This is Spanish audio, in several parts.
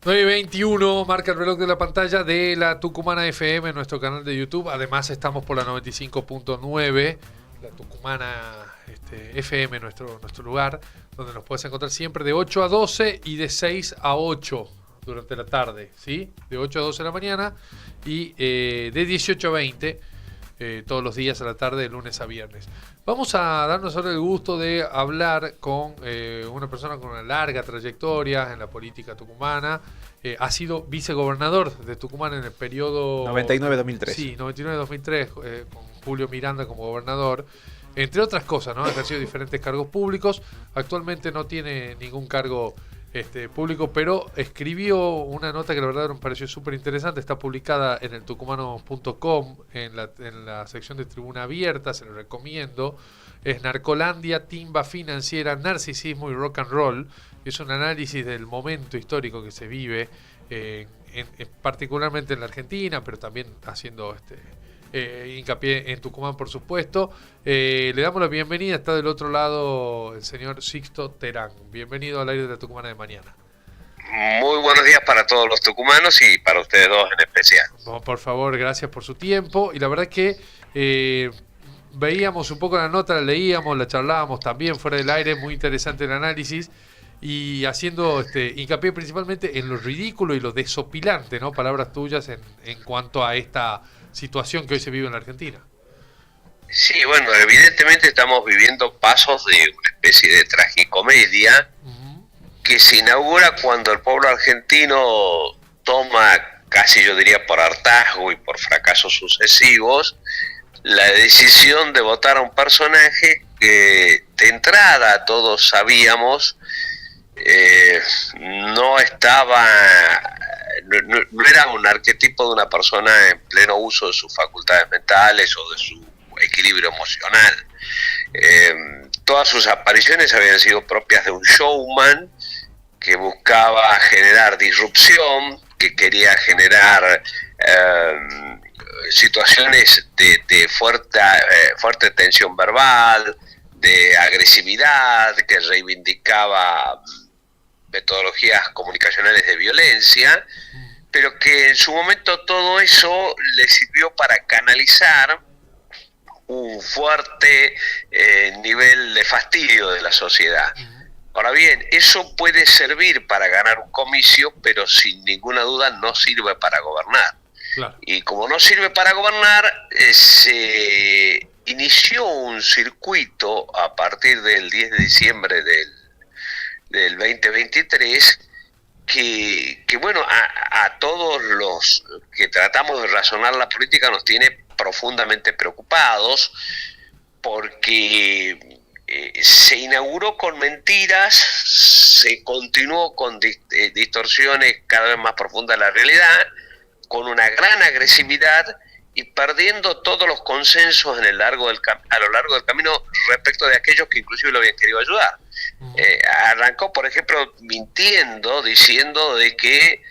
9:21 marca el reloj de la pantalla de la Tucumana FM en nuestro canal de YouTube. Además estamos por la 95.9, la Tucumana FM, nuestro lugar, donde nos puedes encontrar siempre de 8 a 12 y de 6 a 8 durante la tarde, ¿sí? De 8 a 12 de la mañana y de 18 a 20 todos los días a la tarde, de lunes a viernes. Vamos a darnos ahora el gusto de hablar con una persona con una larga trayectoria en la política tucumana. Ha sido vicegobernador de Tucumán en el periodo 99-2003. Sí, 99-2003, con Julio Miranda como gobernador. Entre otras cosas, ¿no? Ha ejercido diferentes cargos públicos. Actualmente no tiene ningún cargo público, pero escribió una nota que la verdad me pareció súper interesante. Está publicada en el tucumano.com en la sección de Tribuna Abierta, se lo recomiendo. Es Narcolandia, Timba Financiera, Narcisismo y Rock and Roll. Es un análisis del momento histórico que se vive, particularmente en la Argentina, pero también haciendo hincapié en Tucumán, por supuesto. Le damos la bienvenida, está del otro lado el señor Sixto Terán. Bienvenido al aire de la Tucumana de mañana. Muy buenos días para todos los tucumanos y para ustedes dos en especial. No, por favor, gracias por su tiempo. Y la verdad que veíamos un poco la nota, la leíamos, la charlábamos también fuera del aire, muy interesante el análisis. Y haciendo hincapié principalmente en lo ridículo y lo desopilante, ¿no? Palabras tuyas en cuanto a esta situación que hoy se vive en la Argentina. Sí, bueno, evidentemente estamos viviendo pasos de una especie de tragicomedia que se inaugura cuando el pueblo argentino toma, casi yo diría por hartazgo y por fracasos sucesivos, la decisión de votar a un personaje que de entrada todos sabíamos no era un arquetipo de una persona en pleno uso de sus facultades mentales o de su equilibrio emocional. Todas sus apariciones habían sido propias de un showman que buscaba generar disrupción, que quería generar situaciones de fuerte tensión verbal, de agresividad, que reivindicaba metodologías comunicacionales de violencia, pero que en su momento todo eso le sirvió para canalizar un fuerte nivel de fastidio de la sociedad. Ahora bien, eso puede servir para ganar un comicio, pero sin ninguna duda no sirve para gobernar. Claro. Y como no sirve para gobernar, se inició un circuito a partir del 10 de diciembre del 2023 que bueno, a todos los que tratamos de razonar la política nos tiene profundamente preocupados, porque se inauguró con mentiras, se continuó con distorsiones cada vez más profundas de la realidad, con una gran agresividad y perdiendo todos los consensos a lo largo del camino respecto de aquellos que inclusive lo habían querido ayudar. Arrancó, por ejemplo, mintiendo, diciendo de que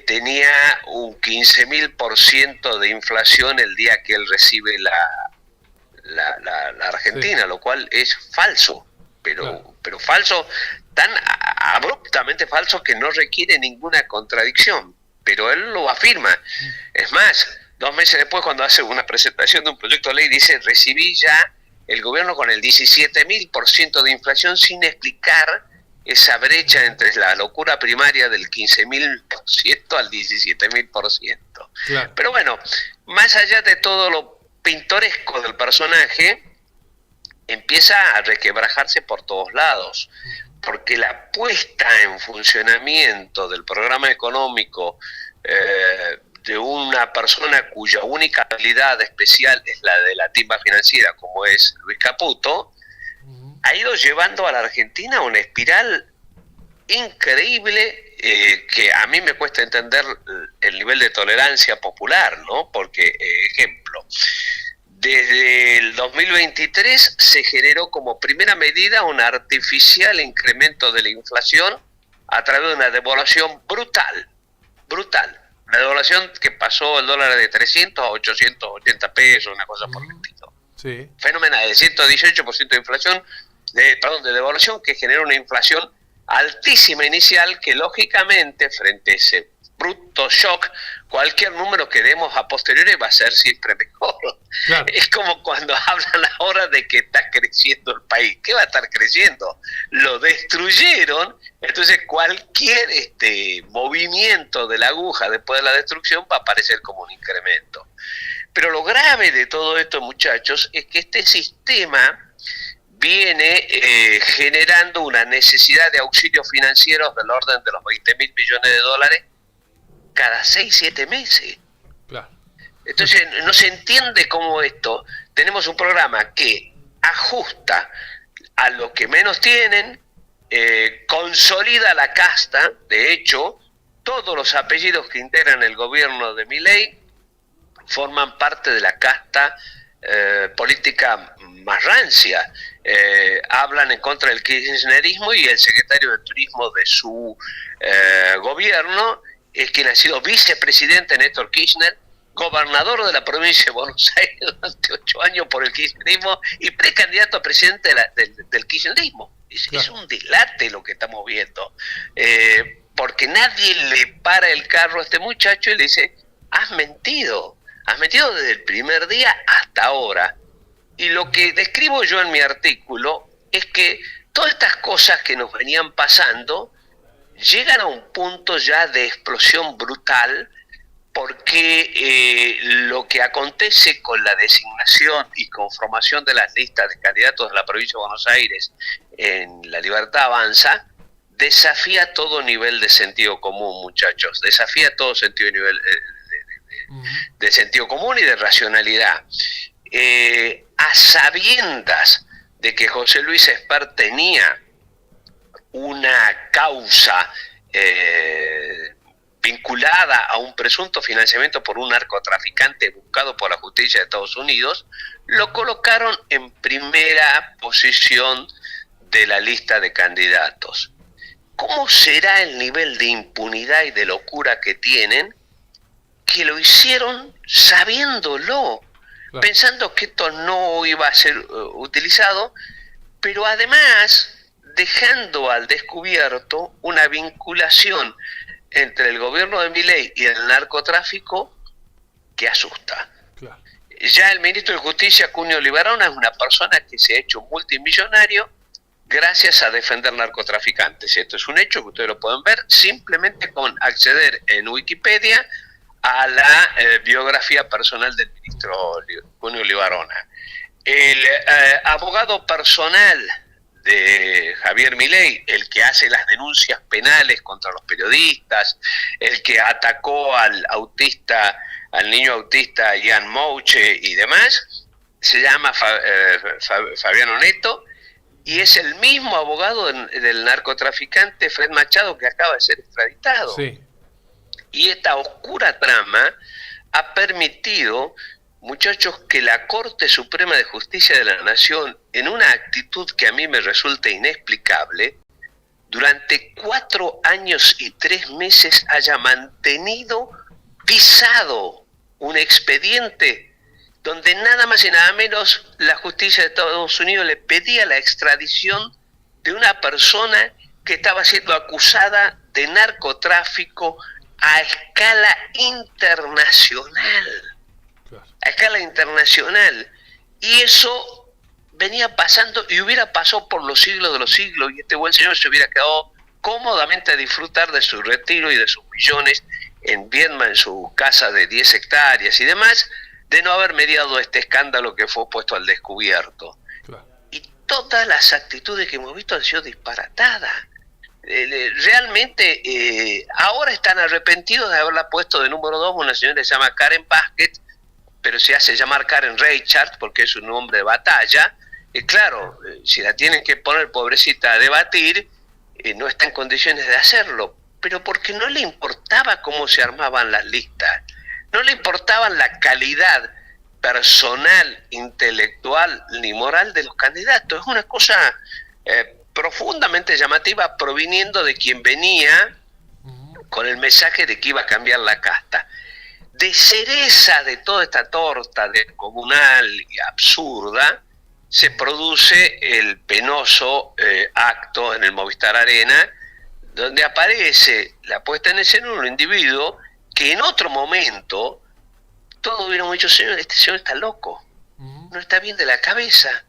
tenía un 15.000% de inflación el día que él recibe la Argentina, sí. Lo cual es falso, pero falso, tan abruptamente falso que no requiere ninguna contradicción, pero él lo afirma. Es más, 2 meses después, cuando hace una presentación de un proyecto de ley, dice: recibí ya el gobierno con el 17.000% de inflación, sin explicar esa brecha entre la locura primaria del 15.000% al 17.000%. Claro. Pero bueno, más allá de todo lo pintoresco del personaje, empieza a requebrajarse por todos lados, porque la puesta en funcionamiento del programa económico de una persona cuya única habilidad especial es la de la timba financiera, como es Luis Caputo, ha ido llevando a la Argentina a una espiral increíble, que a mí me cuesta entender el nivel de tolerancia popular, ¿no? Porque, ejemplo, desde el 2023 se generó como primera medida un artificial incremento de la inflación a través de una devaluación brutal. La devaluación que pasó el dólar de 300 a 880 pesos, una cosa por el estilo. Sí. Fenomenal, de 118% de inflación, de devaluación, que genera una inflación altísima inicial que lógicamente frente a ese bruto shock, cualquier número que demos a posteriori va a ser siempre mejor. Claro. Es como cuando hablan ahora de que está creciendo el país. ¿Qué va a estar creciendo? Lo destruyeron, entonces cualquier movimiento de la aguja después de la destrucción va a aparecer como un incremento. Pero lo grave de todo esto, muchachos, es que este sistema viene generando una necesidad de auxilios financieros del orden de los 20.000 millones de dólares cada 6-7 meses. Claro. Entonces no se entiende cómo esto. Tenemos un programa que ajusta a los que menos tienen, consolida la casta. De hecho, todos los apellidos que integran el gobierno de Milei forman parte de la casta política más rancia. Hablan en contra del kirchnerismo, y el secretario de Turismo de su gobierno es quien ha sido vicepresidente, Néstor Kirchner, gobernador de la provincia de Buenos Aires durante 8 años por el kirchnerismo y precandidato a presidente del kirchnerismo. Es un dilate lo que estamos viendo, porque nadie le para el carro a este muchacho y le dice: has mentido desde el primer día hasta ahora. Y lo que describo yo en mi artículo es que todas estas cosas que nos venían pasando llegan a un punto ya de explosión brutal, porque lo que acontece con la designación y conformación de las listas de candidatos de la provincia de Buenos Aires en La Libertad Avanza desafía todo nivel de sentido común, muchachos, desafía todo sentido nivel de sentido común y de racionalidad. A sabiendas de que José Luis Espert tenía una causa vinculada a un presunto financiamiento por un narcotraficante buscado por la justicia de Estados Unidos, lo colocaron en primera posición de la lista de candidatos. ¿Cómo será el nivel de impunidad y de locura que tienen, que lo hicieron sabiéndolo, claro, pensando que esto no iba a ser utilizado, pero además dejando al descubierto una vinculación entre el gobierno de Milei y el narcotráfico que asusta? Claro. Ya el ministro de Justicia, Cunio Libarona, es una persona que se ha hecho multimillonario gracias a defender narcotraficantes. Esto es un hecho que ustedes lo pueden ver simplemente con acceder en Wikipedia a la biografía personal del ministro Cunio Libarona. El abogado personal de Javier Milei, el que hace las denuncias penales contra los periodistas, el que atacó al niño autista Ian Mouche y demás, se llama Fabiano Neto, y es el mismo abogado del narcotraficante Fred Machado, que acaba de ser extraditado. Sí. Y esta oscura trama ha permitido, muchachos, que la Corte Suprema de Justicia de la Nación, en una actitud que a mí me resulta inexplicable, durante 4 años y 3 meses haya mantenido pisado un expediente donde nada más y nada menos la justicia de Estados Unidos le pedía la extradición de una persona que estaba siendo acusada de narcotráfico a escala internacional. A escala internacional. Y eso venía pasando y hubiera pasado por los siglos de los siglos, y este buen señor se hubiera quedado cómodamente a disfrutar de su retiro y de sus millones en Viedma, en su casa de 10 hectáreas y demás, de no haber mediado este escándalo que fue puesto al descubierto. Claro. Y todas las actitudes que hemos visto han sido disparatadas. Realmente ahora están arrepentidos de haberla puesto de número 2 una señora que se llama Karen Basket, pero se hace llamar Karen Reichert porque es un nombre de batalla. Claro, si la tienen que poner, pobrecita, a debatir, no está en condiciones de hacerlo, pero porque no le importaba cómo se armaban las listas, no le importaba la calidad personal, intelectual ni moral de los candidatos. Es una cosa profundamente llamativa, proviniendo de quien venía con el mensaje de que iba a cambiar la casta. De cereza de toda esta torta descomunal y absurda, se produce el penoso acto en el Movistar Arena donde aparece la puesta en escena de un individuo que en otro momento todos hubiéramos dicho, señor, este señor está loco, no está bien de la cabeza,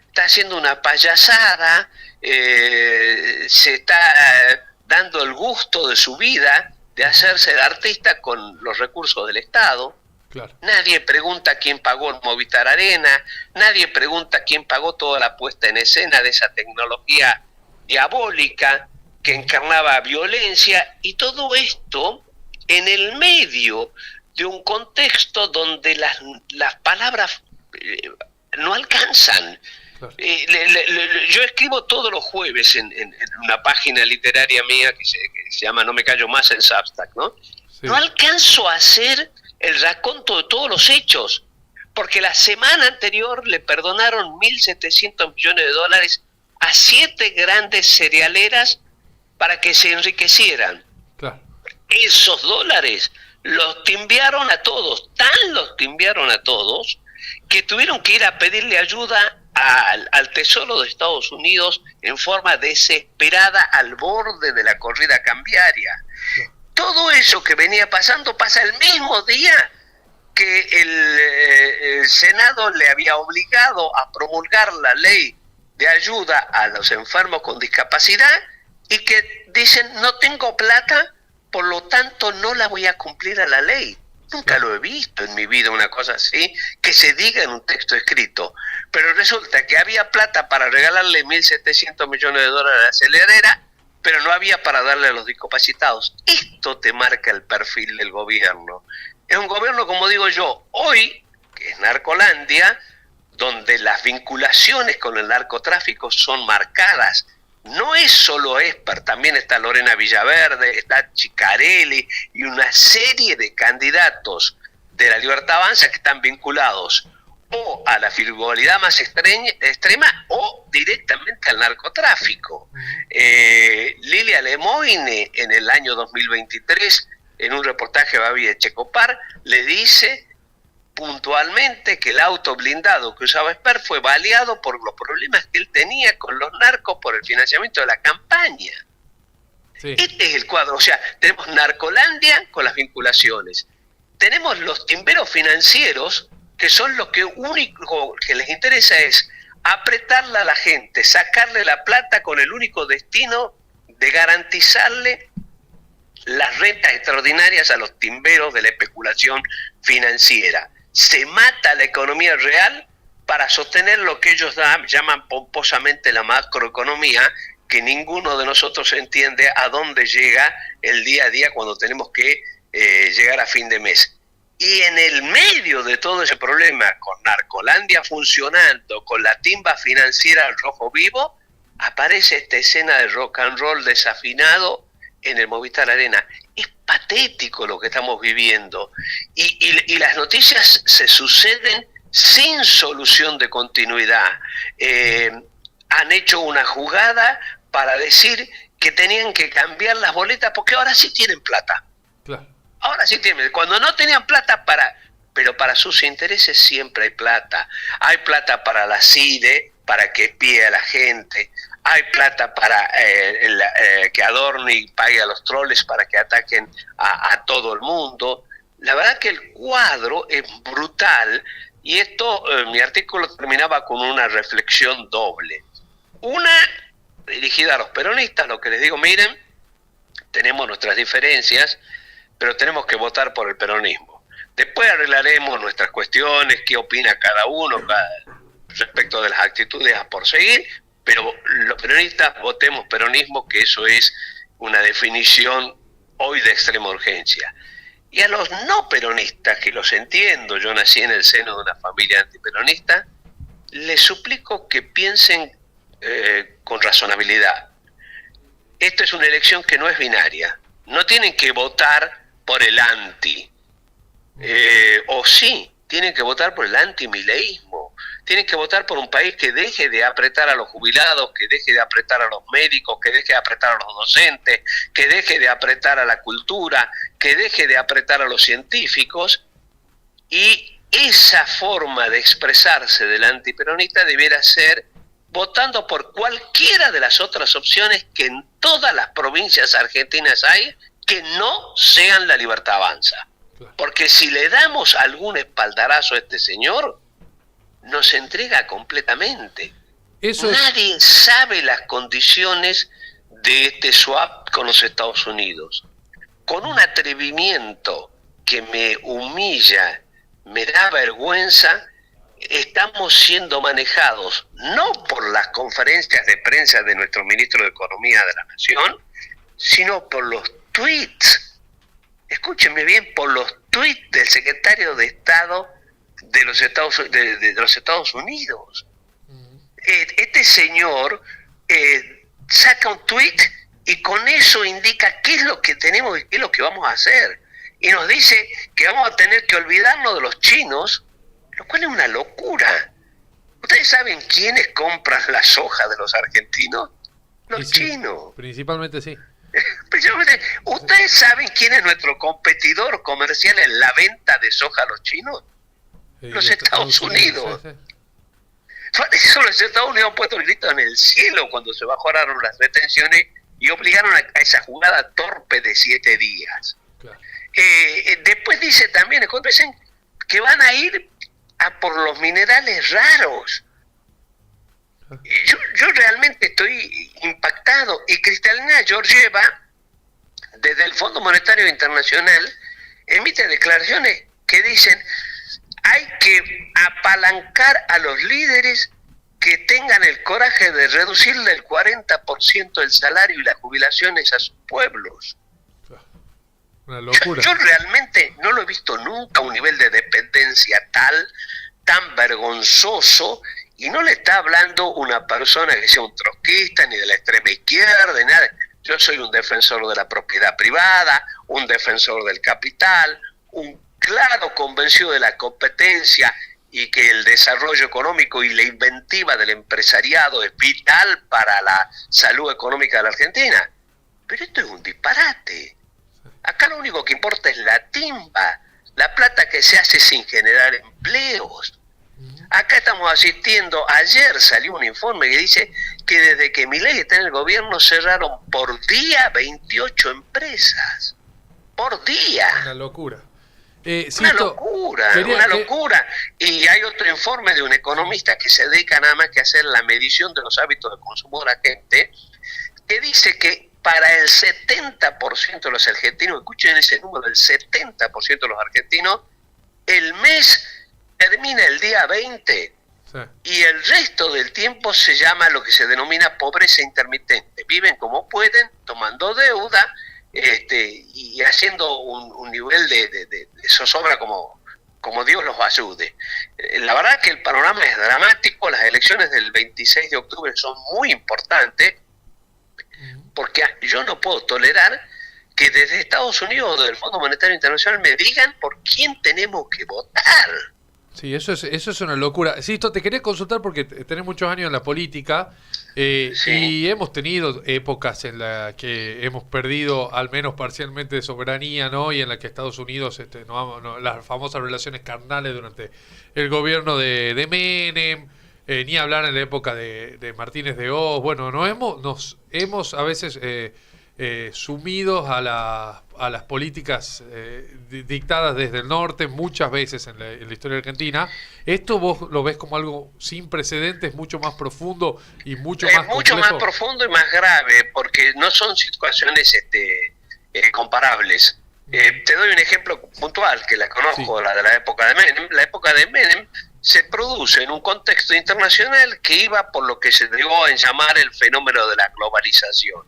está haciendo una payasada, se está dando el gusto de su vida de hacerse el artista con los recursos del Estado. Claro. Nadie pregunta quién pagó el Movistar Arena, nadie pregunta quién pagó toda la puesta en escena de esa tecnología diabólica que encarnaba violencia, y todo esto en el medio de un contexto donde las palabras no alcanzan. Claro. Yo escribo todos los jueves en una página literaria mía que se llama No me callo más en Substack, ¿no? Sí. No alcanzo a hacer el raconto de todos los hechos, porque la semana anterior le perdonaron $1.700 millones a 7 grandes cerealeras para que se enriquecieran. Claro. Esos dólares los timbiaron a todos, los timbiaron a todos, que tuvieron que ir a pedirle ayuda al Tesoro de Estados Unidos en forma desesperada al borde de la corrida cambiaria. Claro. Todo eso que venía pasando pasa el mismo día que el Senado le había obligado a promulgar la ley de ayuda a los enfermos con discapacidad, y que dicen, no tengo plata, por lo tanto no la voy a cumplir a la ley. Nunca lo he visto en mi vida una cosa así, que se diga en un texto escrito. Pero resulta que había plata para regalarle $1.700 millones a la acelerera, pero no había para darle a los discapacitados. Esto te marca el perfil del gobierno. Es un gobierno, como digo yo, hoy, que es Narcolandia, donde las vinculaciones con el narcotráfico son marcadas. No es solo Esper, también está Lorena Villaverde, está Chicarelli y una serie de candidatos de la Libertad Avanza que están vinculados o a la frivolidad más extrema o directamente al narcotráfico. Lilia Lemoine, en el año 2023, en un reportaje de Babi Echecopar, le dice puntualmente que el auto blindado que usaba Esper fue baleado por los problemas que él tenía con los narcos por el financiamiento de la campaña. Sí. Este es el cuadro. O sea, tenemos Narcolandia con las vinculaciones. Tenemos los timberos financieros, que son los que único que les interesa es apretarle a la gente, sacarle la plata con el único destino de garantizarle las rentas extraordinarias a los timberos de la especulación financiera. Se mata la economía real para sostener lo que ellos llaman pomposamente la macroeconomía, que ninguno de nosotros entiende a dónde llega el día a día cuando tenemos que llegar a fin de mes. Y en el medio de todo ese problema, con Narcolandia funcionando, con la timba financiera al rojo vivo, aparece esta escena de rock and roll desafinado en el Movistar Arena. Es patético lo que estamos viviendo. Y las noticias se suceden sin solución de continuidad. Han hecho una jugada para decir que tenían que cambiar las boletas porque ahora sí tienen plata. Claro. Ahora sí tienen. Cuando no tenían plata pero para sus intereses siempre hay plata. Hay plata para la CIDE, para que espíe a la gente. Hay plata para que adorne y pague a los troles para que ataquen a todo el mundo. La verdad que el cuadro es brutal, y esto, mi artículo terminaba con una reflexión doble. Una dirigida a los peronistas, lo que les digo, miren, tenemos nuestras diferencias, pero tenemos que votar por el peronismo. Después arreglaremos nuestras cuestiones, qué opina cada uno respecto de las actitudes a porseguir, pero los peronistas votemos peronismo, que eso es una definición hoy de extrema urgencia. Y a los no peronistas, que los entiendo, yo nací en el seno de una familia antiperonista, les suplico que piensen con razonabilidad. Esta es una elección que no es binaria. No tienen que votar por el anti. O sí, tienen que votar por el antimileísmo. Tienen que votar por un país que deje de apretar a los jubilados, que deje de apretar a los médicos, que deje de apretar a los docentes, que deje de apretar a la cultura, que deje de apretar a los científicos. Y esa forma de expresarse del antiperonista debiera ser votando por cualquiera de las otras opciones que en todas las provincias argentinas hay, que no sean La Libertad Avanza. Porque si le damos algún espaldarazo a este señor, nos entrega completamente. Nadie sabe las condiciones de este swap con los Estados Unidos. Con un atrevimiento que me humilla, me da vergüenza, estamos siendo manejados no por las conferencias de prensa de nuestro ministro de Economía de la Nación, sino por los tweets. Escúchenme bien, por los tweets del secretario de Estado de los Estados Unidos. Este señor saca un tweet y con eso indica qué es lo que tenemos y qué es lo que vamos a hacer. Y nos dice que vamos a tener que olvidarnos de los chinos, lo cual es una locura. ¿Ustedes saben quiénes compran la soja de los argentinos? Los chinos. Principalmente sí. ¿Ustedes saben quién es nuestro competidor comercial en la venta de soja a los chinos? Los Estados Unidos. Sí. Por eso los Estados Unidos han puesto el grito en el cielo cuando se bajaron las retenciones y obligaron a esa jugada torpe de 7 días. Claro. Después dice también, dicen que van a ir a por los minerales raros. Yo realmente estoy impactado. Y Cristalina Georgieva, desde el Fondo Monetario Internacional, emite declaraciones que dicen: hay que apalancar a los líderes que tengan el coraje de reducirle el 40% el salario y las jubilaciones a sus pueblos. Una locura. Yo realmente no lo he visto nunca a un nivel de dependencia tan vergonzoso, y no le está hablando una persona que sea un trotskista ni de la extrema izquierda, ni nada. Yo soy un defensor de la propiedad privada, un defensor del capital, un claro convencido de la competencia y que el desarrollo económico y la inventiva del empresariado es vital para la salud económica de la Argentina. Pero esto es un disparate. Acá lo único que importa es la timba, la plata que se hace sin generar empleos. Acá estamos asistiendo, ayer salió un informe que dice que desde que Milei está en el gobierno cerraron por día 28 empresas. Por día. Una locura. Una locura. Y hay otro informe de un economista que se dedica nada más que a hacer la medición de los hábitos de consumo de la gente, que dice que para el 70% de los argentinos, escuchen ese número, el 70% de los argentinos, el mes termina el día 20, sí, y el resto del tiempo se llama lo que se denomina pobreza intermitente. Viven como pueden, tomando deuda, y haciendo un nivel de zozobra como Dios los ayude. La verdad que el panorama es dramático. Las elecciones del 26 de octubre son muy importantes, porque yo no puedo tolerar que desde Estados Unidos o del Fondo Monetario Internacional me digan por quién tenemos que votar. Sí, eso es una locura. Sisto, te quería consultar porque tenés muchos años en la política, sí, y hemos tenido épocas en las que hemos perdido al menos parcialmente de soberanía, ¿no? Y en las que Estados Unidos, las famosas relaciones carnales durante el gobierno de Menem, ni hablar en la época de Martínez de Hoz. Bueno, nos hemos a veces sumidos a las políticas dictadas desde el norte muchas veces en la historia argentina. ¿Esto vos lo ves como algo sin precedentes, mucho más profundo y mucho más complejo? Mucho más profundo y más grave, porque no son situaciones comparables. Te doy un ejemplo puntual que la conozco, sí, la de la época de Menem. La época de Menem se produce en un contexto internacional que iba por lo que se llegó a llamar el fenómeno de la globalización.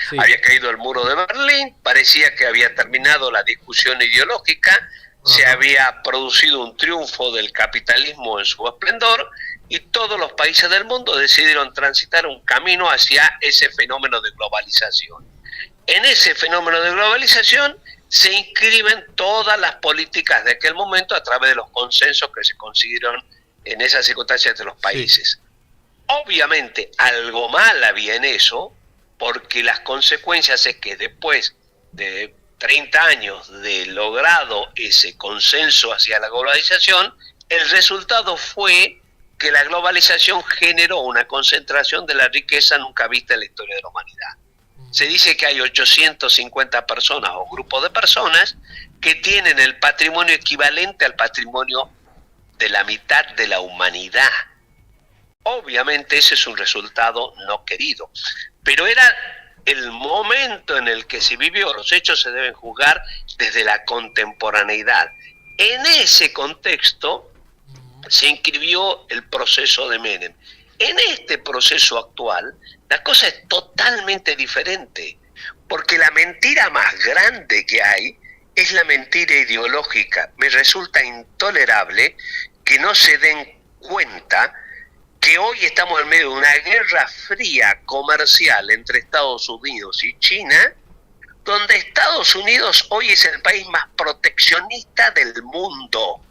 Sí. Había caído el muro de Berlín, parecía que había terminado la discusión ideológica, se había producido un triunfo del capitalismo en su esplendor, y todos los países del mundo decidieron transitar un camino hacia ese fenómeno de globalización. En ese fenómeno de globalización se inscriben todas las políticas de aquel momento a través de los consensos que se consiguieron en esas circunstancias de los países. Sí. Obviamente algo mal había en eso, porque las consecuencias es que después de 30 años de logrado ese consenso hacia la globalización, el resultado fue que la globalización generó una concentración de la riqueza nunca vista en la historia de la humanidad. Se dice que hay 850 personas o grupos de personas que tienen el patrimonio equivalente al patrimonio de la mitad de la humanidad. Obviamente ese es un resultado no querido, pero era el momento en el que se vivió. Los hechos se deben juzgar desde la contemporaneidad. En ese contexto se inscribió el proceso de Menem. En este proceso actual, la cosa es totalmente diferente, porque la mentira más grande que hay es la mentira ideológica. Me resulta intolerable que no se den cuenta que hoy estamos en medio de una guerra fría comercial entre Estados Unidos y China, donde Estados Unidos hoy es el país más proteccionista del mundo.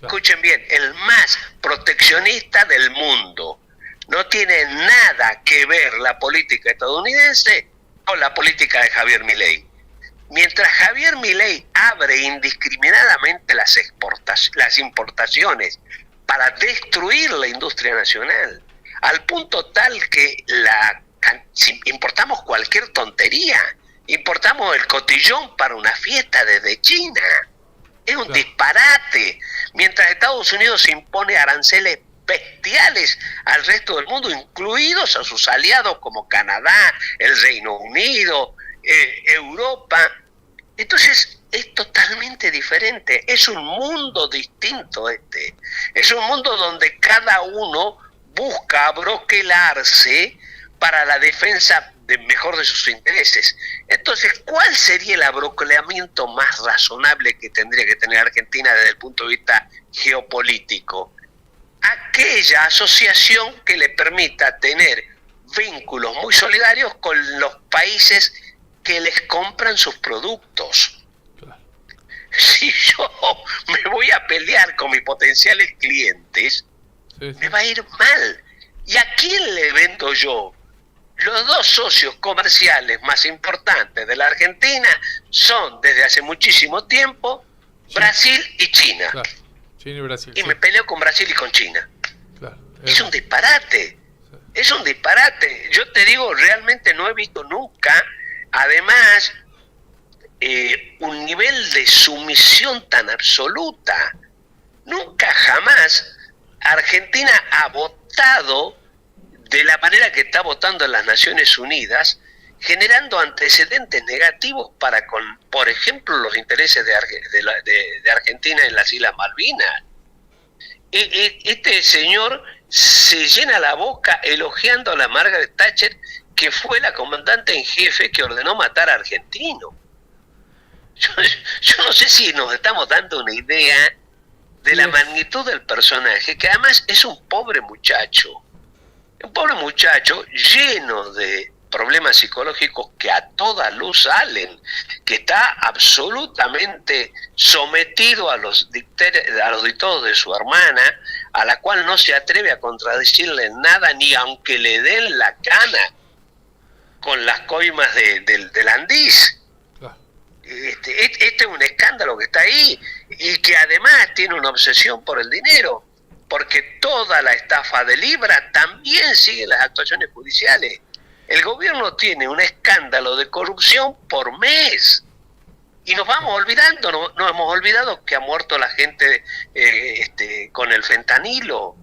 Escuchen bien, el más proteccionista del mundo. No tiene nada que ver la política estadounidense con la política de Javier Milei. Mientras Javier Milei abre indiscriminadamente las importaciones para destruir la industria nacional, al punto tal que si importamos cualquier tontería, importamos el cotillón para una fiesta desde China. Es un disparate. Mientras Estados Unidos impone aranceles bestiales al resto del mundo, incluidos a sus aliados como Canadá, el Reino Unido, Europa. Entonces es totalmente diferente. Es un mundo distinto este. Es un mundo donde cada uno busca abroquelarse para la defensa mejor de sus intereses. Entonces, ¿cuál sería el abroquelamiento más razonable que tendría que tener Argentina desde el punto de vista geopolítico? Aquella asociación que le permita tener vínculos muy solidarios con los países que les compran sus productos. Claro. Si yo me voy a pelear con mis potenciales clientes, me va a ir mal. ¿Y a quién le vendo yo? Los dos socios comerciales más importantes de la Argentina son desde hace muchísimo tiempo Brasil y China. Claro. China y Brasil. Y me peleo con Brasil y con China. Claro. Es un disparate. Es un disparate. Yo te digo, realmente no he visto nunca, además, un nivel de sumisión tan absoluta. Nunca jamás Argentina ha votado de la manera que está votando en las Naciones Unidas, generando antecedentes negativos para con, por ejemplo, los intereses de Argentina en las Islas Malvinas. Este señor se llena la boca elogiando a la Margaret Thatcher, que fue la comandante en jefe que ordenó matar a argentinos. Yo no sé si nos estamos dando una idea de la magnitud del personaje, que además es un pobre muchacho lleno de problemas psicológicos que a toda luz salen, que está absolutamente sometido a los dictados de su hermana, a la cual no se atreve a contradecirle nada, ni aunque le den la cana con las coimas del Andís. Este es un escándalo que está ahí, y que además tiene una obsesión por el dinero, porque toda la estafa de Libra también sigue las actuaciones judiciales. El gobierno tiene un escándalo de corrupción por mes, y nos vamos olvidando, nos hemos olvidado que ha muerto la gente con el fentanilo.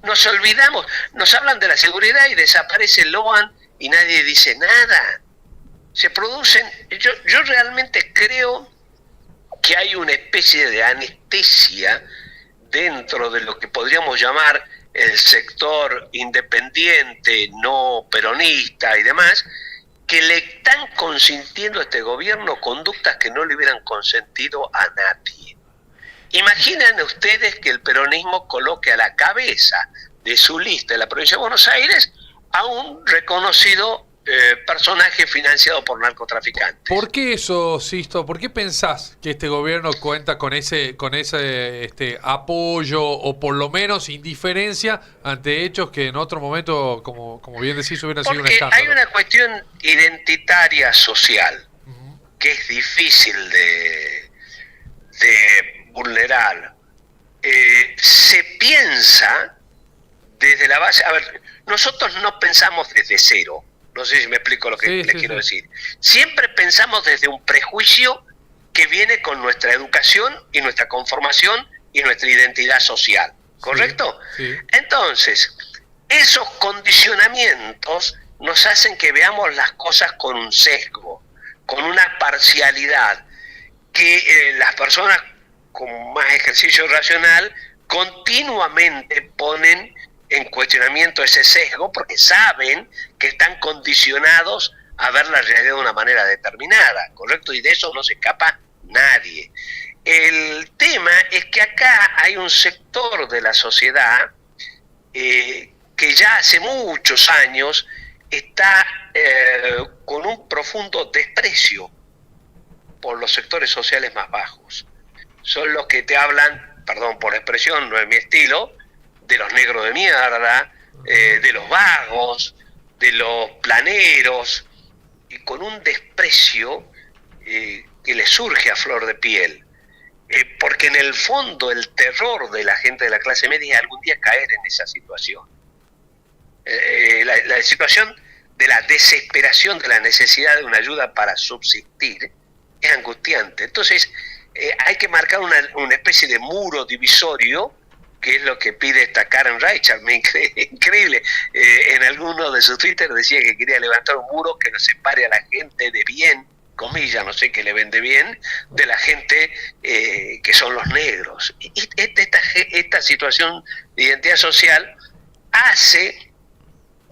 Nos olvidamos, nos hablan de la seguridad y desaparece Loan y nadie dice nada. Se producen, yo realmente creo que hay una especie de anestesia dentro de lo que podríamos llamar el sector independiente, no peronista y demás, que le están consintiendo a este gobierno conductas que no le hubieran consentido a nadie. Imaginen ustedes que el peronismo coloque a la cabeza de su lista de la provincia de Buenos Aires a un reconocido personaje financiado por narcotraficantes. ¿Por qué eso, Sisto? ¿Por qué pensás que este gobierno cuenta con ese apoyo o por lo menos indiferencia ante hechos que en otro momento, como bien decís, hubieran sido un escándalo? Porque hay una cuestión identitaria social que es difícil de vulnerar. Se piensa desde la base. A ver, nosotros no pensamos desde cero. No sé si me explico lo que les quiero decir. Siempre pensamos desde un prejuicio que viene con nuestra educación y nuestra conformación y nuestra identidad social. ¿Correcto? Sí. Entonces, esos condicionamientos nos hacen que veamos las cosas con un sesgo, con una parcialidad, que las personas con más ejercicio racional continuamente ponen en cuestionamiento ese sesgo porque saben que están condicionados a ver la realidad de una manera determinada, ¿correcto? Y de eso no se escapa nadie. El tema es que acá hay un sector de la sociedad que ya hace muchos años está con un profundo desprecio por los sectores sociales más bajos. Son los que te hablan, perdón por la expresión, no es mi estilo, de los negros de mierda, de los vagos, de los planeros, y con un desprecio que le surge a flor de piel. Porque en el fondo el terror de la gente de la clase media es algún día caer en esa situación. La situación de la desesperación, de la necesidad de una ayuda para subsistir, es angustiante. Entonces hay que marcar una especie de muro divisorio, que es lo que pide esta Karen Reichert, increíble. En alguno de sus Twitter decía que quería levantar un muro que nos separe a la gente de bien, comillas, no sé qué le vende bien, de la gente que son los negros. Y esta situación de identidad social hace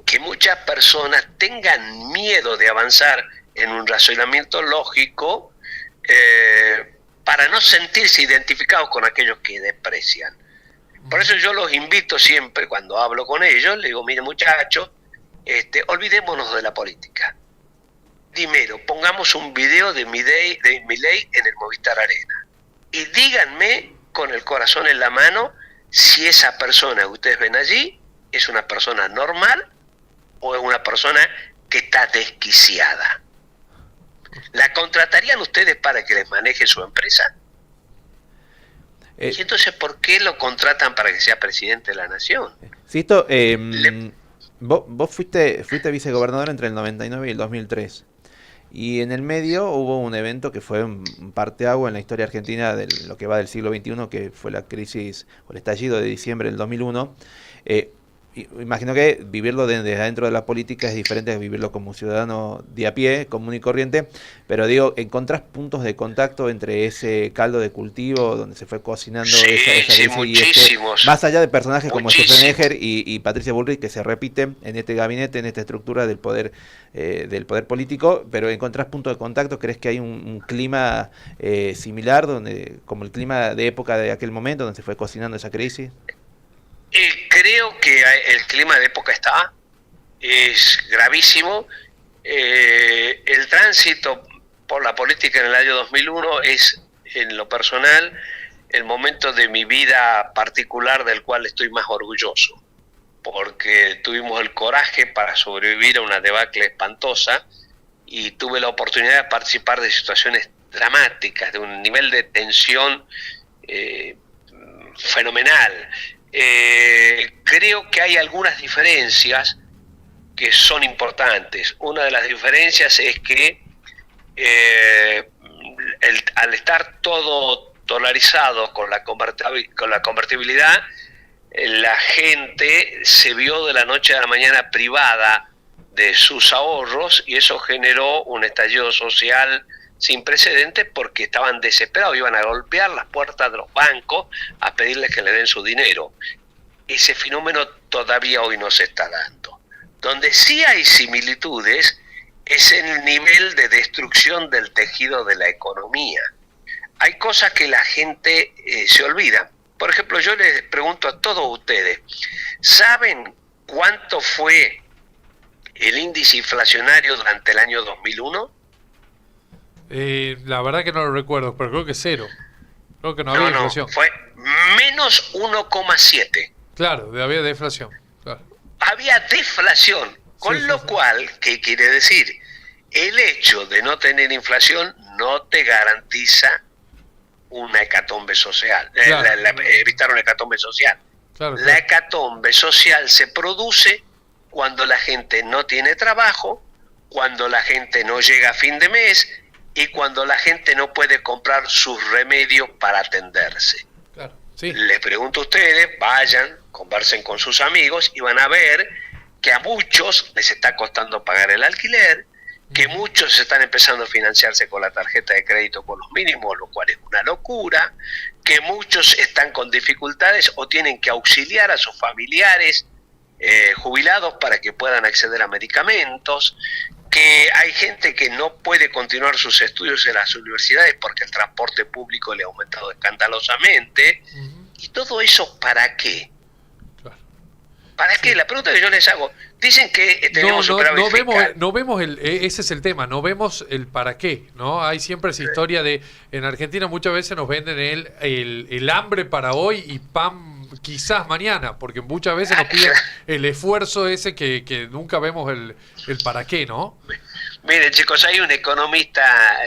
que muchas personas tengan miedo de avanzar en un razonamiento lógico para no sentirse identificados con aquellos que desprecian. Por eso yo los invito siempre, cuando hablo con ellos, les digo, mire muchachos, olvidémonos de la política. Primero, pongamos un video de Milei en el Movistar Arena. Y díganme, con el corazón en la mano, si esa persona que ustedes ven allí es una persona normal o es una persona que está desquiciada. ¿La contratarían ustedes para que les maneje su empresa? Y entonces, ¿por qué lo contratan para que sea presidente de la nación? Sisto, vos fuiste vicegobernador entre el 99 y el 2003. Y en el medio hubo un evento que fue un parteaguas en la historia argentina de lo que va del siglo XXI, que fue la crisis o el estallido de diciembre del 2001. Imagino que vivirlo desde adentro de la política es diferente de vivirlo como ciudadano de a pie, común y corriente, pero digo, ¿encontrás puntos de contacto entre ese caldo de cultivo donde se fue cocinando esa muchísimos, y más allá de personajes como Stephen Eger y Patricia Bullrich que se repiten en este gabinete, en esta estructura del poder político, pero encontrás puntos de contacto? ¿Crees que hay un clima similar, como el clima de época de aquel momento donde se fue cocinando esa crisis? Creo que el clima de época es gravísimo. El tránsito por la política en el año 2001 es, en lo personal, el momento de mi vida particular del cual estoy más orgulloso, porque tuvimos el coraje para sobrevivir a una debacle espantosa y tuve la oportunidad de participar de situaciones dramáticas, de un nivel de tensión fenomenal. Creo que hay algunas diferencias que son importantes. Una de las diferencias es que al estar todo dolarizado con la convertibilidad, la gente se vio de la noche a la mañana privada de sus ahorros y eso generó un estallido social sin precedentes porque estaban desesperados, iban a golpear las puertas de los bancos a pedirles que le den su dinero. Ese fenómeno todavía hoy no se está dando. Donde sí hay similitudes es en el nivel de destrucción del tejido de la economía. Hay cosas que la gente se olvida. Por ejemplo, yo les pregunto a todos ustedes, ¿saben cuánto fue el índice inflacionario durante el año 2001? La verdad que no lo recuerdo, pero creo que cero. Creo que no había inflación. Fue menos 1,7. Claro, había deflación. Claro. Había deflación, con lo cual, ¿qué quiere decir? El hecho de no tener inflación no te garantiza una hecatombe social, claro. Evitar una hecatombe social. Claro, La hecatombe social se produce cuando la gente no tiene trabajo, cuando la gente no llega a fin de mes y cuando la gente no puede comprar sus remedios para atenderse. claro. Sí. Les pregunto a ustedes, vayan, conversen con sus amigos y van a ver que a muchos les está costando pagar el alquiler, que muchos están empezando a financiarse con la tarjeta de crédito con los mínimos, lo cual es una locura, que muchos están con dificultades o tienen que auxiliar a sus familiares jubilados para que puedan acceder a medicamentos, que hay gente que no puede continuar sus estudios en las universidades porque el transporte público le ha aumentado escandalosamente. ¿Y todo eso para qué? Claro. ¿Para qué? La pregunta que yo les hago, dicen que tenemos superávit fiscal. No vemos ese es el tema, no vemos el para qué, ¿no? Hay siempre esa historia de, en Argentina muchas veces nos venden el hambre para hoy y pan quizás mañana, porque muchas veces nos piden el esfuerzo ese que nunca vemos el para qué, ¿no? Miren, chicos, hay un economista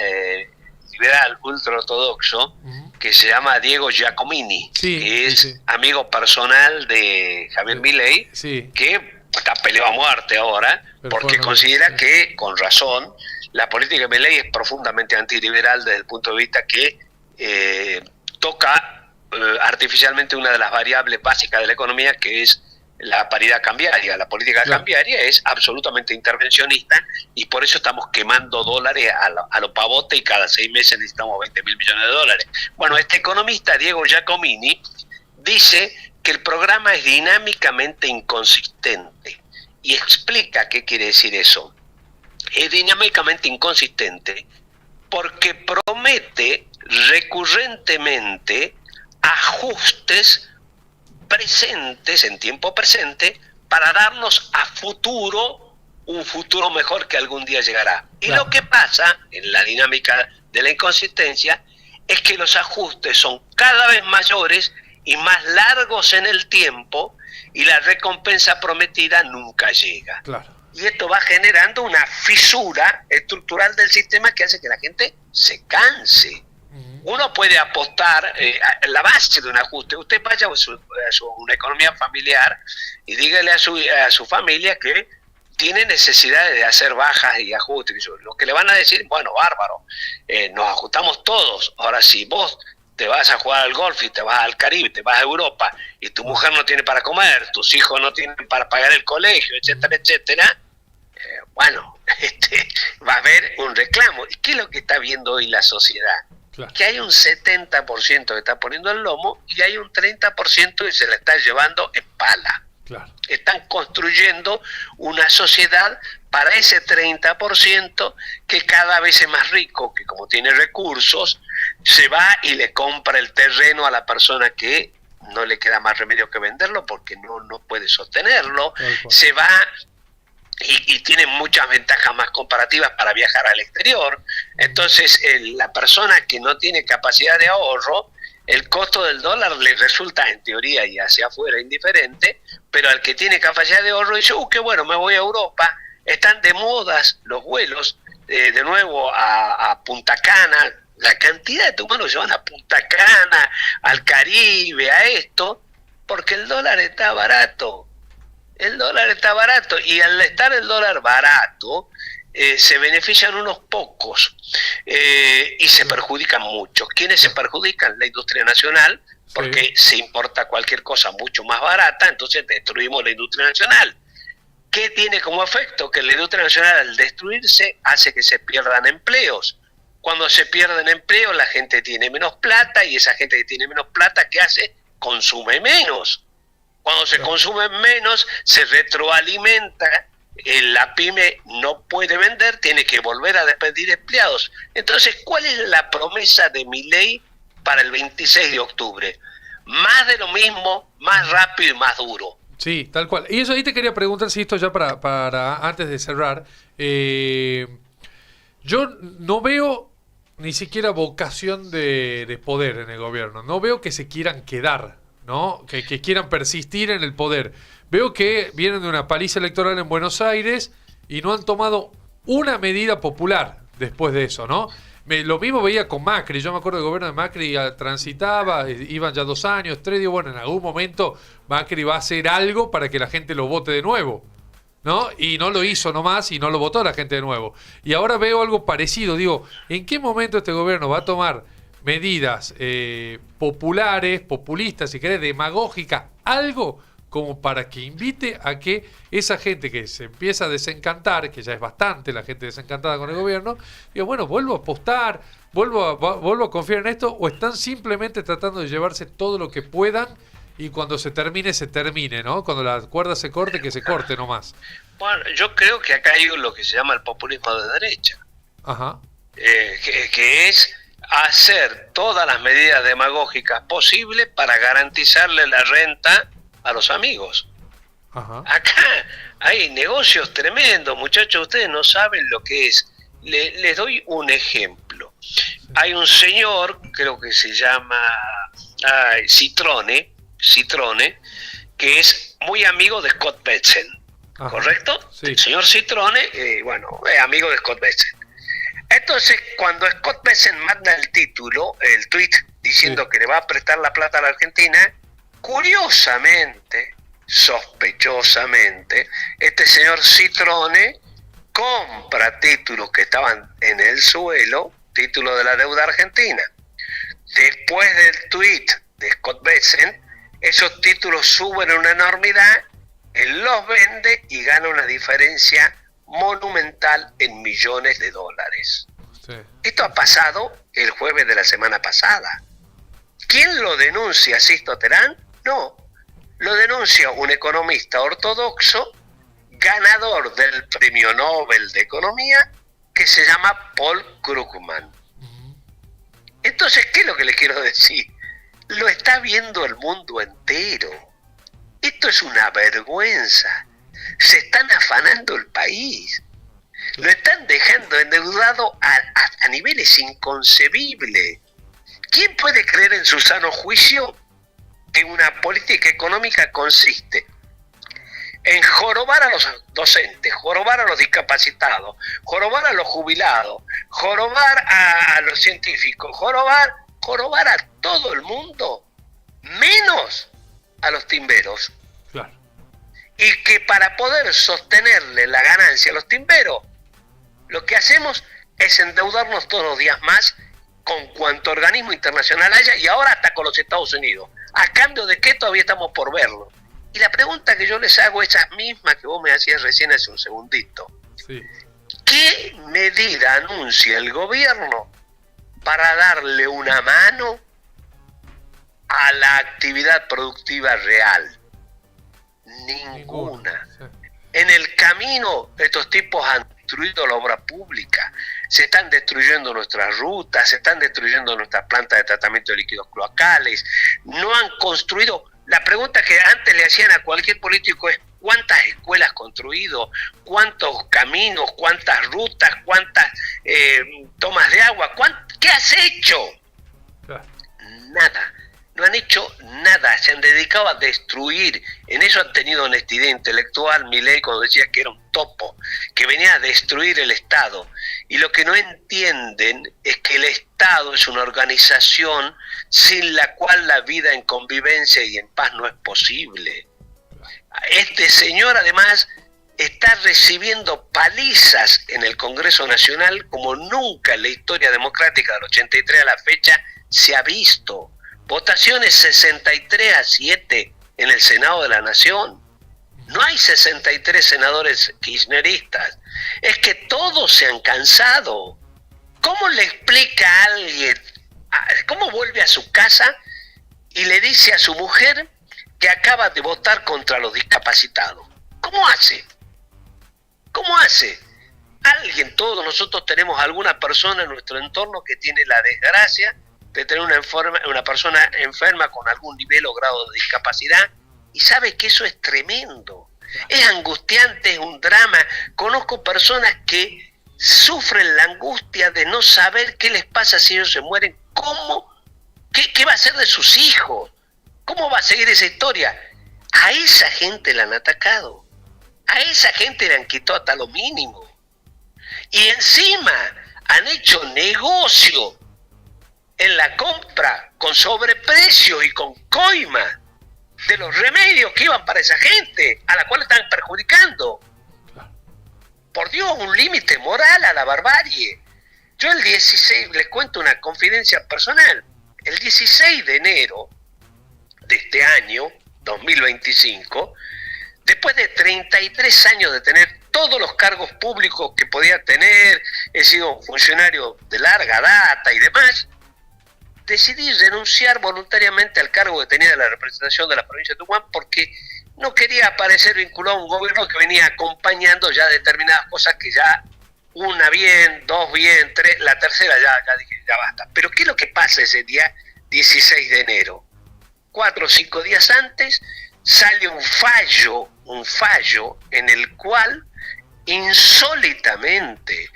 liberal ultraortodoxo que se llama Diego Giacomini, que es amigo personal de Javier Milei, que está peleado a muerte ahora, porque considera que, con razón, la política de Milei es profundamente antiliberal desde el punto de vista que toca artificialmente una de las variables básicas de la economía, que es la paridad cambiaria. La política cambiaria es absolutamente intervencionista y por eso estamos quemando dólares a lo pavote y cada 6 meses necesitamos 20.000 millones de dólares. Bueno, este economista Diego Giacomini dice que el programa es dinámicamente inconsistente y explica qué quiere decir eso. Es dinámicamente inconsistente porque promete recurrentemente ajustes presentes, en tiempo presente, para darnos a futuro un futuro mejor que algún día llegará. Y lo que pasa en la dinámica de la inconsistencia es que los ajustes son cada vez mayores y más largos en el tiempo y la recompensa prometida nunca llega. Y esto va generando una fisura estructural del sistema que hace que la gente se canse. Uno puede apostar la base de un ajuste. Usted vaya a una economía familiar y dígale a su familia que tiene necesidades de hacer bajas y ajustes. Lo que le van a decir, bueno, bárbaro, nos ajustamos todos. Ahora, si vos te vas a jugar al golf y te vas al Caribe, te vas a Europa y tu mujer no tiene para comer, tus hijos no tienen para pagar el colegio, etcétera, etcétera, bueno, va a haber un reclamo. ¿Y qué es lo que está viendo hoy la sociedad? Que hay un 70% que está poniendo el lomo y hay un 30% que se la está llevando en pala. Están construyendo una sociedad para ese 30% que cada vez es más rico, que como tiene recursos, se va y le compra el terreno a la persona que no le queda más remedio que venderlo porque no puede sostenerlo, se va y tiene muchas ventajas más comparativas para viajar al exterior. Entonces la persona que no tiene capacidad de ahorro, el costo del dólar le resulta en teoría y hacia afuera indiferente, pero al que tiene capacidad de ahorro dice, qué bueno, me voy a Europa, están de modas los vuelos de nuevo a Punta Cana, la cantidad de tucumanos que se van a Punta Cana, al Caribe, a esto, porque el dólar está barato. El dólar está barato y al estar el dólar barato se benefician unos pocos y se perjudican muchos. ¿Quiénes se perjudican? La industria nacional, porque se importa cualquier cosa mucho más barata, entonces destruimos la industria nacional. ¿Qué tiene como efecto? Que la industria nacional al destruirse hace que se pierdan empleos. Cuando se pierden empleos la gente tiene menos plata y esa gente que tiene menos plata, ¿qué hace? Consume menos. Cuando se consume menos, se retroalimenta, la pyme no puede vender, tiene que volver a despedir empleados. Entonces, ¿cuál es la promesa de Milei para el 26 de octubre? Más de lo mismo, más rápido y más duro. Sí, tal cual. Y eso ahí te quería preguntar, si esto ya para antes de cerrar, yo no veo ni siquiera vocación de poder en el gobierno, no veo que se quieran quedar, ¿no? Que quieran persistir en el poder. Veo que vienen de una paliza electoral en Buenos Aires y no han tomado una medida popular después de eso, ¿no? Lo mismo veía con Macri. Yo me acuerdo del gobierno de Macri transitaba, iban ya 2 años, 3, digo, bueno, en algún momento Macri va a hacer algo para que la gente lo vote de nuevo, ¿no? Y no lo hizo nomás y no lo votó la gente de nuevo. Y ahora veo algo parecido, digo, ¿en qué momento este gobierno va a tomar medidas populares, populistas, si querés, demagógicas, algo como para que invite a que esa gente que se empieza a desencantar, que ya es bastante la gente desencantada con el gobierno, diga, bueno, vuelvo a apostar, vuelvo a confiar en esto, o están simplemente tratando de llevarse todo lo que puedan y cuando se termine, ¿no? Cuando la cuerda se corte, que se corte nomás. Bueno, yo creo que acá hay lo que se llama el populismo de derecha. Ajá. Que es hacer todas las medidas demagógicas posibles para garantizarle la renta a los amigos. Ajá. Acá hay negocios tremendos, muchachos, ustedes no saben lo que es. Les doy un ejemplo. Hay un señor, creo que se llama Citrone, que es muy amigo de Scott Bessent, ¿correcto? Sí. El señor Citrone, es amigo de Scott Bessent. Entonces, cuando Scott Bessent manda el tweet diciendo que le va a prestar la plata a la Argentina, curiosamente, sospechosamente, este señor Citrone compra títulos que estaban en el suelo, títulos de la deuda argentina. Después del tweet de Scott Bessent, esos títulos suben una enormidad, él los vende y gana una diferencia monumental en millones de dólares. Sí. Esto ha pasado el jueves de la semana pasada. ¿Quién lo denuncia? ¿Sisto Terán? No, lo denuncia un economista ortodoxo, ganador del Premio Nobel de Economía, que se llama Paul Krugman. Entonces, ¿qué es lo que le quiero decir? Lo está viendo el mundo entero. Esto es una vergüenza. Se están afanando el país. Lo están dejando endeudado a niveles inconcebibles. ¿Quién puede creer en su sano juicio que una política económica consiste en jorobar a los docentes, jorobar a los discapacitados, jorobar a los jubilados, jorobar a los científicos, jorobar a todo el mundo, menos a los timberos? Claro. Y que para poder sostenerle la ganancia a los timberos, lo que hacemos es endeudarnos todos los días más con cuanto organismo internacional haya, y ahora hasta con los Estados Unidos. ¿A cambio de qué? Todavía estamos por verlo. Y la pregunta que yo les hago es esa misma que vos me hacías recién hace un segundito. Sí. ¿Qué medida anuncia el gobierno para darle una mano a la actividad productiva real? Ninguna. Sí. En el camino, estos tipos han destruido la obra pública, se están destruyendo nuestras rutas, se están destruyendo nuestras plantas de tratamiento de líquidos cloacales, no han construido. La pregunta que antes le hacían a cualquier político es: ¿cuántas escuelas construido? ¿Cuántos caminos? ¿Cuántas rutas? ¿Cuántas tomas de agua? ¿Qué has hecho? Nada. No han hecho nada, se han dedicado a destruir. En eso han tenido honestidad intelectual Milei cuando decía que era un topo, que venía a destruir el Estado. Y lo que no entienden es que el Estado es una organización sin la cual la vida en convivencia y en paz no es posible. Este señor además está recibiendo palizas en el Congreso Nacional como nunca en la historia democrática del 83 a la fecha se ha visto. Votaciones 63-7 en el Senado de la Nación. No hay 63 senadores kirchneristas. Es que todos se han cansado. ¿Cómo le explica a alguien, cómo vuelve a su casa y le dice a su mujer que acaba de votar contra los discapacitados? ¿Cómo hace? ¿Cómo hace? Alguien, todos nosotros tenemos alguna persona en nuestro entorno que tiene la desgracia de tener una persona enferma con algún nivel o grado de discapacidad, y sabe que eso es tremendo, es angustiante, es un drama. Conozco personas que sufren la angustia de no saber qué les pasa si ellos se mueren, qué va a ser de sus hijos, cómo va a seguir esa historia. A esa gente la han atacado, a esa gente le han quitado hasta lo mínimo, y encima han hecho negocio en la compra con sobreprecio y con coima de los remedios que iban para esa gente, a la cual están perjudicando. Por Dios, un límite moral a la barbarie. Yo el 16, les cuento una confidencia personal, el 16 de enero de este año, 2025, después de 33 años de tener todos los cargos públicos que podía tener, he sido un funcionario de larga data y demás, decidí renunciar voluntariamente al cargo que tenía de la representación de la provincia de Tucumán porque no quería aparecer vinculado a un gobierno que venía acompañando ya determinadas cosas que ya una bien, dos bien, tres, la tercera ya dije, ya basta. Pero ¿qué es lo que pasa ese día 16 de enero? 4 o 5 días antes sale un fallo en el cual insólitamente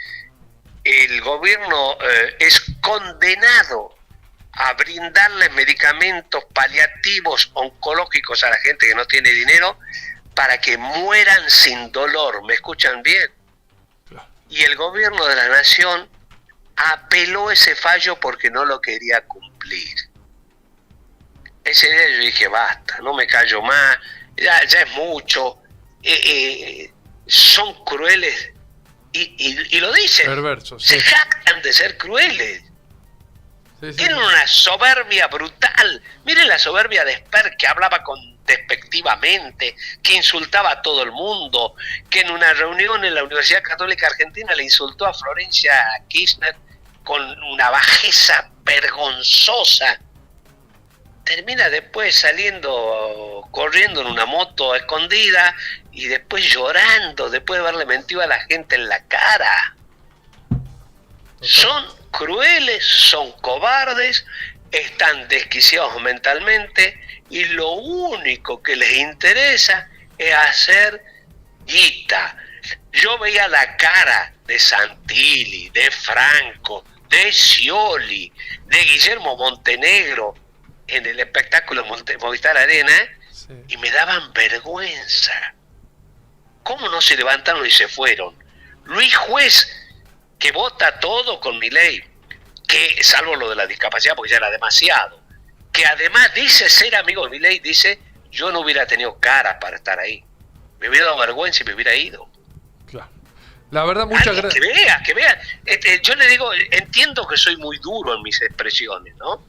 el gobierno es condenado a brindarle medicamentos paliativos oncológicos a la gente que no tiene dinero para que mueran sin dolor. ¿Me escuchan bien? Y el gobierno de la nación apeló ese fallo porque no lo quería cumplir. Ese día yo dije, basta, no me callo más, ya es mucho, son crueles, y lo dicen, perversos, se sí. jactan de ser crueles. Sí, sí. Tienen una soberbia brutal. Miren la soberbia de Esper, que hablaba despectivamente, que insultaba a todo el mundo, que en una reunión en la Universidad Católica Argentina le insultó a Florencia Kirchner con una bajeza vergonzosa. Termina después saliendo, corriendo en una moto escondida y después llorando, después de haberle mentido a la gente en la cara. Son crueles, son cobardes, están desquiciados mentalmente y lo único que les interesa es hacer guita. Yo veía la cara de Santilli, de Franco, de Scioli, de Guillermo Montenegro en el espectáculo Movistar Arena, Sí. y me daban vergüenza. ¿Cómo no se levantaron y se fueron? Luis Juez, que vota todo con Milei, que salvo lo de la discapacidad porque ya era demasiado, que además dice ser amigo de Milei, dice, yo no hubiera tenido cara para estar ahí, me hubiera dado vergüenza y me hubiera ido. Claro. La verdad, muchas gracias. Que vea. Yo le digo, entiendo que soy muy duro en mis expresiones, ¿no?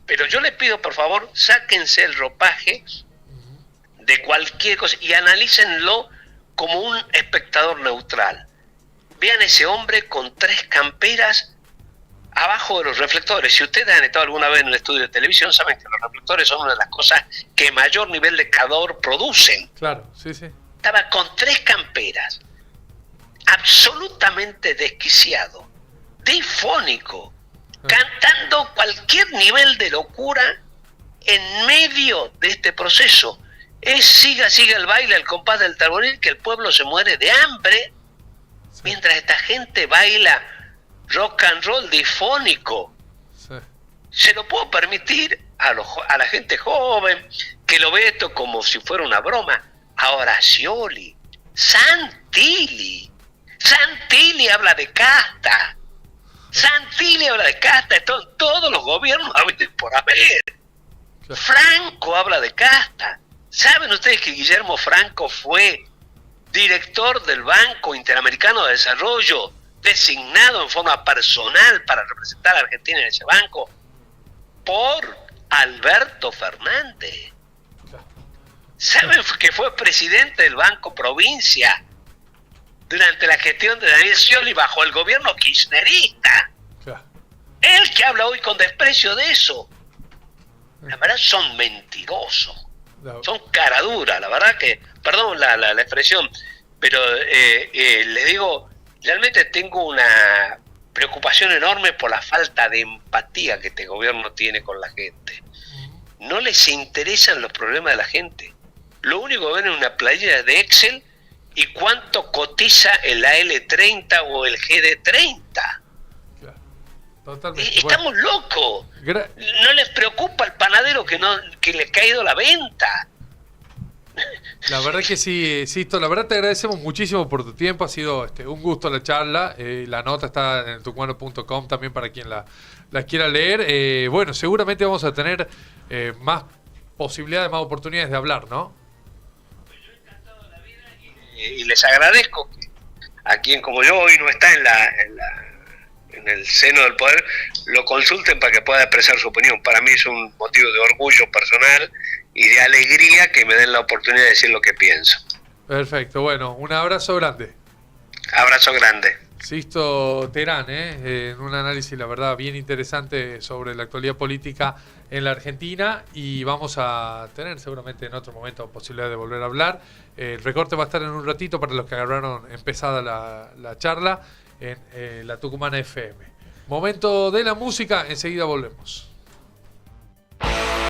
Pero yo les pido, por favor, sáquense el ropaje de cualquier cosa y analícenlo como un espectador neutral. Vean ese hombre con 3 camperas abajo de los reflectores. Si ustedes han estado alguna vez en el estudio de televisión, saben que los reflectores son una de las cosas que mayor nivel de calor producen. Claro, sí, sí. Estaba con 3 camperas, absolutamente desquiciado, difónico, cantando cualquier nivel de locura en medio de este proceso. Es siga el baile, el compás del tamboril, que el pueblo se muere de hambre, Sí. mientras esta gente baila rock and roll difónico. Sí. Se lo puedo permitir a la gente joven, que lo ve esto como si fuera una broma. Ahora Scioli, Santilli habla de casta. Santilli habla de casta, esto en todos los gobiernos por haber. Claro. Franco habla de casta. ¿Saben ustedes que Guillermo Franco fue director del Banco Interamericano de Desarrollo, designado en forma personal para representar a Argentina en ese banco por Alberto Fernández? ¿Saben que fue presidente del Banco Provincia durante la gestión de Daniel Scioli bajo el gobierno kirchnerista? Claro. Él que habla hoy con desprecio de eso. La verdad son mentirosos, son cara dura, la verdad que, perdón la expresión, pero les digo, realmente tengo una preocupación enorme por la falta de empatía que este gobierno tiene con la gente. No les interesan los problemas de la gente. Lo único que ven es una planilla de Excel y cuánto cotiza el AL30 o el GD30. Claro. Totalmente. Estamos locos. No les preocupa al panadero que le ha caído la venta. La verdad que sí, Sisto, la verdad te agradecemos muchísimo por tu tiempo, ha sido un gusto la charla, la nota está en tucumano.com también para quien la quiera leer. Bueno, seguramente vamos a tener más posibilidades, más oportunidades de hablar, ¿no? Y les agradezco que a quien como yo hoy no está en el seno del poder, lo consulten para que pueda expresar su opinión. Para mí es un motivo de orgullo personal y de alegría que me den la oportunidad de decir lo que pienso. Perfecto, bueno, un abrazo grande. Abrazo grande. Sisto Terán, en un análisis, la verdad, bien interesante sobre la actualidad política en la Argentina, y vamos a tener seguramente en otro momento posibilidad de volver a hablar. El recorte va a estar en un ratito para los que agarraron empezada la charla en la Tucumana FM. Momento de la música, enseguida volvemos.